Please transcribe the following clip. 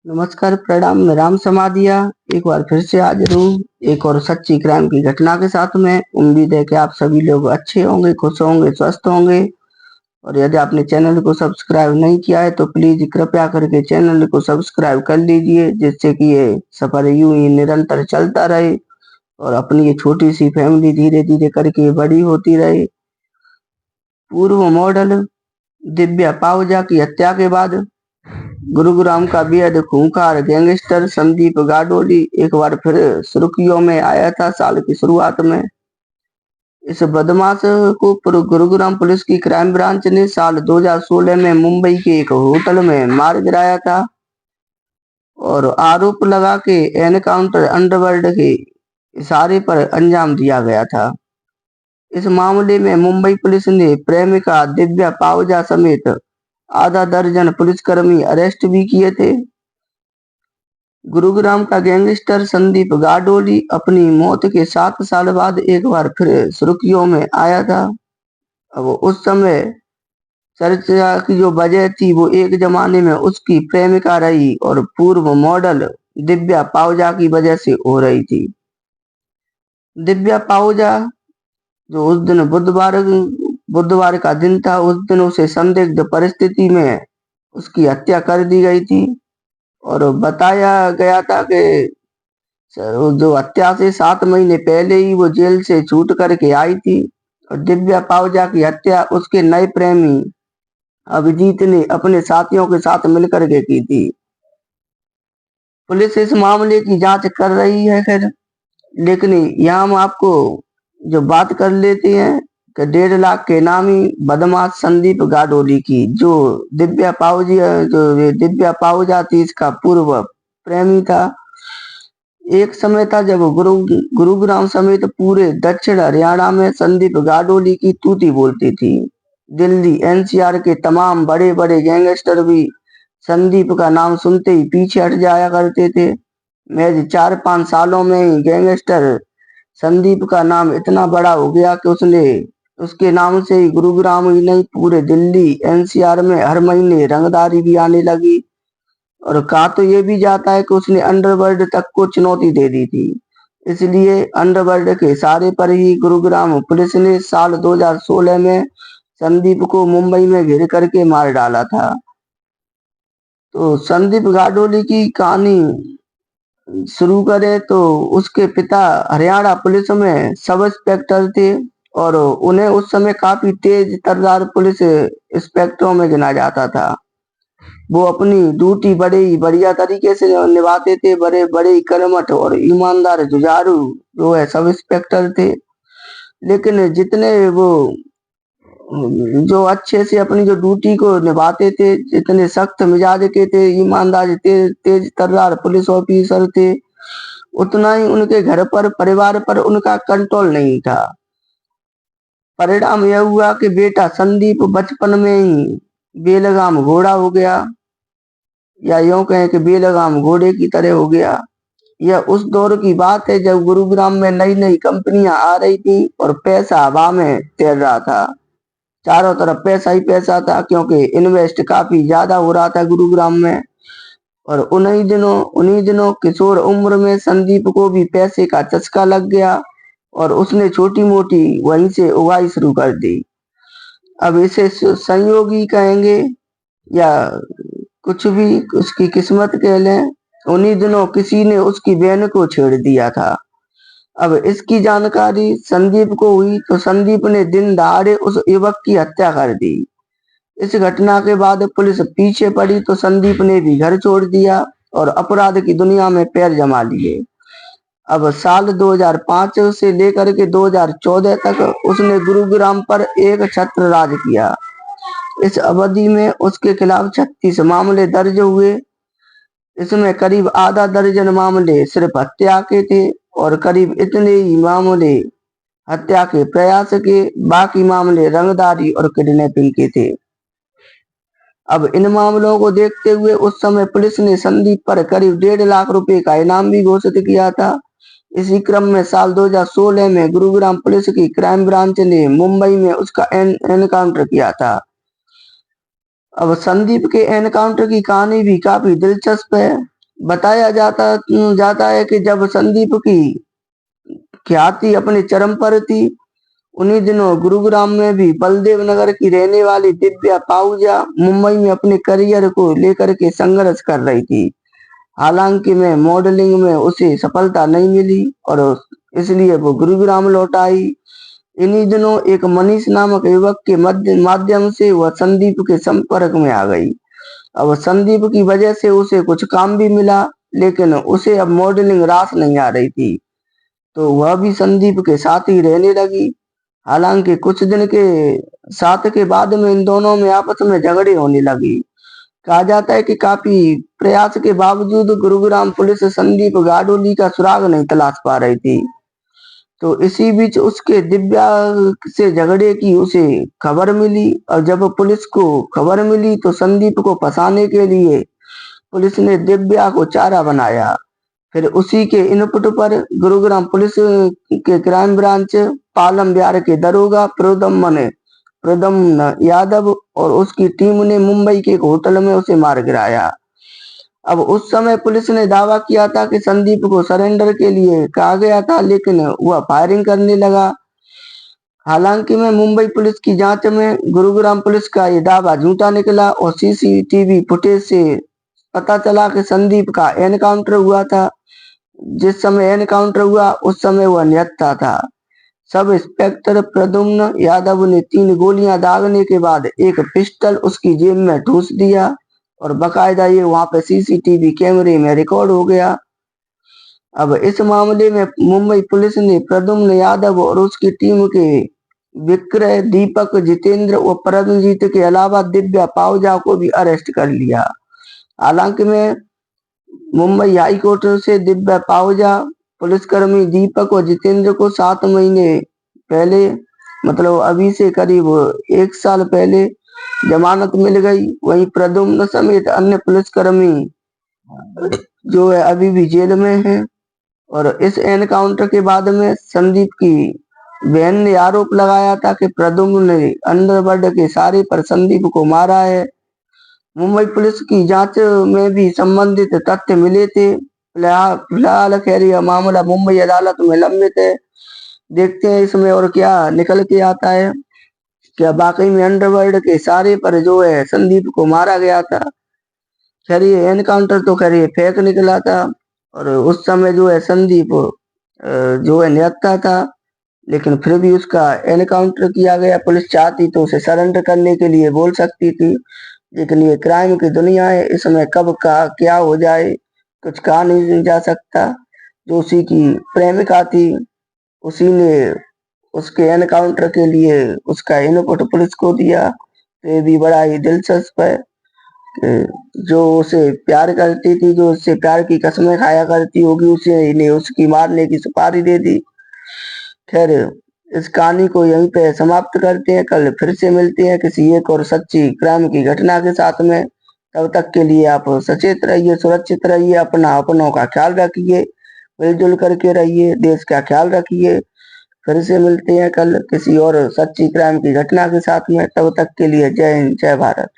नमस्कार, प्रणाम। मैं राम समाधिया एक बार फिर से हाजिर हूँ एक और सच्ची क्राइम की घटना के साथ में। उम्मीद है कि आप सभी लोग अच्छे होंगे, खुश होंगे, स्वस्थ होंगे। और यदि आपने चैनल को सब्सक्राइब नहीं किया है तो प्लीज कृपया करके चैनल को सब्सक्राइब कर लीजिए, जिससे कि ये सफर यूं ही निरंतर चलता रहे और अपनी ये छोटी सी फैमिली धीरे धीरे करके बड़ी होती रहे। पूर्व मॉडल दिव्या पाहुजा की हत्या के बाद गुरुग्राम का बेहद खूंखार गैंगस्टर संदीप गाडोली एक बार फिर सुर्खियों में आया था। साल की शुरुआत में इस बदमाश को गुरुग्राम पुलिस की क्राइम ब्रांच ने साल 2016 में मुंबई के एक होटल में मार गिराया था और आरोप लगा के एनकाउंटर अंडरवर्ल्ड के इशारे पर अंजाम दिया गया था। इस मामले में मुंबई पुलिस ने प्रेमिका दिव्या पाहुजा समेत आधा दर्जन पुलिसकर्मी अरेस्ट भी किए थे। गुरुग्राम का गैंगस्टर संदीप गाडोली अपनी मौत के 7 साल बाद एक बार फिर सुर्खियों में आया था। अब उस समय चर्चा की जो वजह थी वो एक जमाने में उसकी प्रेमिका रही और पूर्व मॉडल दिव्या पाहुजा की वजह से हो रही थी। दिव्या पाहुजा जो उस दिन बुधवार का दिन था, उस दिन उसे संदिग्ध परिस्थिति में उसकी हत्या कर दी गई थी और बताया गया था कि जो हत्या से 7 महीने पहले ही वो जेल से छूट करके आई थी और दिव्या पाहुजा की हत्या उसके नए प्रेमी अभिजीत ने अपने साथियों के साथ मिलकर के की थी। पुलिस इस मामले की जांच कर रही है खैर, लेकिन यहाँ हम आपको जो बात कर लेते हैं कि 1.5 लाख के नामी बदमाश संदीप गाडोली की, जो दिव्या पाहुजा थी इसका पूर्व प्रेमी था। एक समय था जब गुरुग्राम समेत पूरे दक्षिण हरियाणा में संदीप गाडोली की तूती बोलती थी। दिल्ली एनसीआर के तमाम बड़े बड़े गैंगस्टर भी संदीप का नाम सुनते ही पीछे हट जाया करते थे। महज 4-5 सालों में ही गैंगस्टर संदीप का नाम इतना बड़ा हो गया कि उसके नाम से ही गुरुग्राम ही नहीं पूरे दिल्ली एनसीआर में हर महीने रंगदारी भी आने लगी। और कहा तो ये भी जाता है कि उसने अंडरवर्ल्ड तक को चुनौती दे दी थी। इसलिए अंडरवर्ल्ड के इशारे पर ही गुरुग्राम पुलिस ने साल 2016 में संदीप को मुंबई में घेर करके मार डाला था। तो संदीप गाडोली की कहानी शुरू करें तो उसके पिता हरियाणा पुलिस में सब इंस्पेक्टर थे और उन्हें उस समय काफी तेज तर्रार पुलिस इंस्पेक्टरों में गिना जाता था। वो अपनी ड्यूटी बड़े ही बढ़िया तरीके से निभाते थे। बड़े बड़े ही कर्मठ और ईमानदार जुझारू जो है सब इंस्पेक्टर थे। लेकिन जितने वो जो अच्छे से अपनी जो ड्यूटी को निभाते थे, जितने सख्त मिजाज के थे, ईमानदार तेज तर्रार पुलिस ऑफिसर थे, उतना ही उनके घर पर परिवार पर उनका कंट्रोल नहीं था। परिणाम यह हुआ कि बेटा संदीप बचपन में ही बेलगाम घोड़ा हो गया, या यूं कहें कि बेलगाम घोड़े की तरह हो गया। यह उस दौर की बात है जब गुरुग्राम में नई नई कंपनियां आ रही थी और पैसा हवा में तैर रहा था। चारों तरफ पैसा ही पैसा था, क्योंकि इन्वेस्ट काफी ज्यादा हो रहा था गुरुग्राम में। और उन्हीं दिनों किशोर उम्र में संदीप को भी पैसे का चस्का लग गया और उसने छोटी मोटी वहीं से उगाई शुरू कर दी। अब इसे संयोगी कहेंगे या कुछ भी, उसकी किस्मत कह लें। उन्हीं दिनों किसी ने उसकी बहन को छेड़ दिया था। अब इसकी जानकारी संदीप को हुई तो संदीप ने दिन दहाड़े उस युवक की हत्या कर दी। इस घटना के बाद पुलिस पीछे पड़ी तो संदीप ने भी घर छोड़ दिया और अपराध की दुनिया में पैर जमा लिए। अब साल 2005 से लेकर के 2014 तक उसने गुरुग्राम पर एक छत्र राज किया। इस अवधि में उसके खिलाफ 36 मामले दर्ज हुए। इसमें करीब आधा दर्जन मामले सिर्फ हत्या के थे और करीब इतने ही मामले हत्या के प्रयास के, बाकी मामले रंगदारी और किडनैपिंग के थे। अब इन मामलों को देखते हुए उस समय पुलिस ने संदीप पर करीब 1.5 लाख रुपए का इनाम भी घोषित किया था। इसी क्रम में साल 2016 में गुरुग्राम पुलिस की क्राइम ब्रांच ने मुंबई में उसका एनकाउंटर किया था। अब संदीप के एनकाउंटर की कहानी भी काफी दिलचस्प है। बताया जाता जाता है कि जब संदीप की ख्याति अपने चरम पर थी, उन्हीं दिनों गुरुग्राम में भी बलदेव नगर की रहने वाली दिव्या पाहुजा मुंबई में अपने करियर को लेकर के संघर्ष कर रही थी। हालांकि में मॉडलिंग में उसे सफलता नहीं मिली और इसलिए वो गुरुग्राम लौट आई। इन्हीं दिनों एक मनीष नामक युवक के माध्यम से वह संदीप के संपर्क में आ गई। अब संदीप की वजह से उसे कुछ काम भी मिला, लेकिन उसे अब मॉडलिंग रास नहीं आ रही थी, तो वह भी संदीप के साथ ही रहने लगी। हालांकि कुछ दिन के साथ के बाद में इन दोनों में आपस में झगड़े होने लगी। कहा जाता है कि काफी प्रयास के बावजूद गुरुग्राम पुलिस संदीप गाडोली का सुराग नहीं तलाश पा रही थी। तो इसी बीच उसके दिव्या से झगड़े की उसे खबर मिली, और जब पुलिस को खबर मिली तो संदीप को फंसाने के लिए पुलिस ने दिव्या को चारा बनाया। फिर उसी के इनपुट पर गुरुग्राम पुलिस के क्राइम ब्रांच पालम बिहार के दरोगा प्रदम्न यादव और उसकी टीम ने मुंबई के एक होटल में उसे मार गिराया। अब उस समय पुलिस ने दावा किया था कि संदीप को सरेंडर के लिए कहा गया था, लेकिन वह फायरिंग करने लगा। हालांकि में मुंबई पुलिस की जांच में गुरुग्राम पुलिस का ये दावा झूठा निकला और सीसीटीवी फुटेज से पता चला कि संदीप का एनकाउंटर हुआ था। जिस समय एनकाउंटर हुआ उस समय वह निहत्था था। सब इंस्पेक्टर प्रद्युम्न यादव ने 3 गोलियां दागने के बाद एक पिस्टल उसकी जेब में ठूस दिया और बकायदा ये वहां पे सीसीटीवी कैमरे में रिकॉर्ड हो गया। अब इस मामले में मुंबई पुलिस ने प्रद्युम्न यादव और उसकी टीम के विक्रय, दीपक, जितेंद्र और परमजीत के अलावा दिव्या पाहुजा को भी अरेस्ट कर लिया। हालांकि में मुंबई हाई कोर्ट से दिव्या पाहुजा, पुलिसकर्मी दीपक और जितेंद्र को 7 महीने पहले, मतलब अभी से करीब 1 साल पहले जमानत मिल गई। वहीं प्रद्युम्न समेत अन्य पुलिसकर्मी जो है अभी भी जेल में हैं। और इस एनकाउंटर के बाद में संदीप की बहन ने आरोप लगाया था कि प्रद्युम्न ने अंडरवर्ल्ड के इशारे पर संदीप को मारा है। मुंबई पुलिस की जांच में भी संबंधित तथ्य मिले थे। फिलहाल खैर यह मामला मुंबई अदालत में लंबित है। देखते हैं इसमें और क्या निकल के आता है। क्या वाकई में अंडरवर्ल्ड के इशारे पर जो है संदीप को मारा गया था? खैर ये एनकाउंटर तो खैर ये फेक निकला था और उस समय जो है संदीप जो है निहत्था था, लेकिन फिर भी उसका एनकाउंटर किया गया। पुलिस चाहती तो उसे सरेंडर करने के लिए बोल सकती थी, लेकिन ये क्राइम की दुनिया है, इसमें कब का क्या हो जाए कुछ कहा नहीं जा सकता। जो उसी की प्रेमिका थी, उसी ने उसके एनकाउंटर के लिए उसका इनपुट पुलिस को दिया। तो ये भी बड़ा ही दिलचस्प है कि जो उसे प्यार करती थी, जो उससे प्यार की कसमें खाया करती होगी, उसे ने उसकी मारने की सुपारी दे दी। खैर इस कहानी को यहीं पे समाप्त करते हैं। कल फिर से मिलते हैं किसी एक और सच्ची क्राइम की घटना के साथ में। तब तक के लिए आप सचेत रहिए, सुरक्षित रहिए, अपनों का ख्याल रखिए, मिलजुल करके रहिए, देश का ख्याल रखिए। फिर से मिलते हैं कल किसी और सच्ची क्राइम की घटना के साथ में। तब तक के लिए जय हिंद, जय भारत।